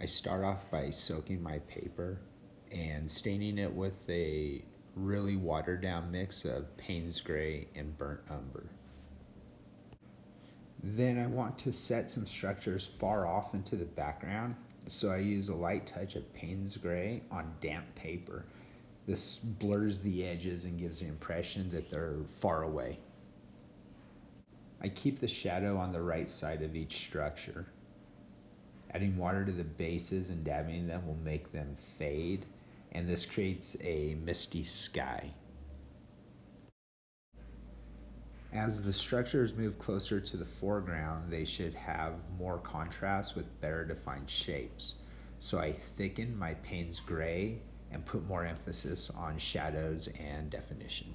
I start off by soaking my paper and staining it with a really watered down mix of Payne's Gray and Burnt Umber. Then I want to set some structures far off into the background, so I use a light touch of Payne's Gray on damp paper. This blurs the edges and gives the impression that they're far away. I keep the shadow on the right side of each structure. Adding water to the bases and dabbing them will make them fade, and this creates a misty sky. As the structures move closer to the foreground, they should have more contrast with better defined shapes. So I thicken my Payne's Gray and put more emphasis on shadows and definition.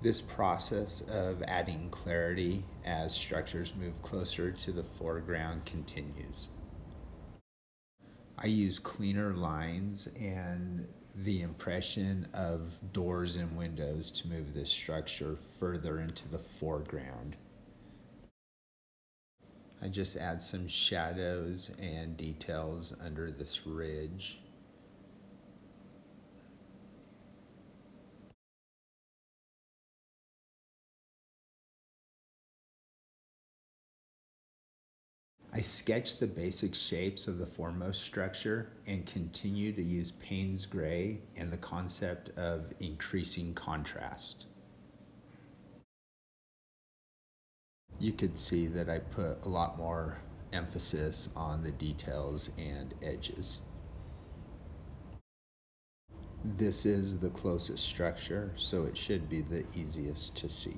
This process of adding clarity as structures move closer to the foreground continues. I use cleaner lines and the impression of doors and windows to move this structure further into the foreground. I just add some shadows and details under this ridge. I sketch the basic shapes of the foremost structure and continue to use Payne's Gray and the concept of increasing contrast. You could see that I put a lot more emphasis on the details and edges. This is the closest structure, so it should be the easiest to see.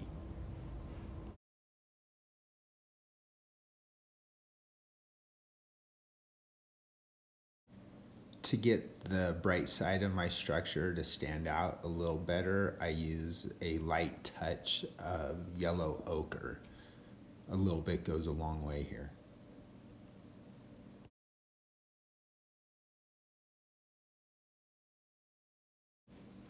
To get the bright side of my structure to stand out a little better, I use a light touch of yellow ochre. A little bit goes a long way here.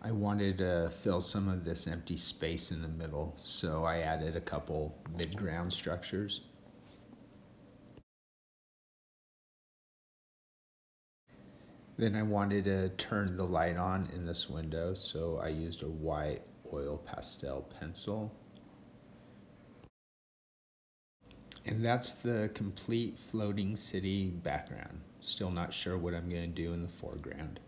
I wanted to fill some of this empty space in the middle, so I added a couple mid-ground structures. Then I wanted to turn the light on in this window, so I used a white oil pastel pencil. And that's the complete floating city background. Still not sure what I'm going to do in the foreground.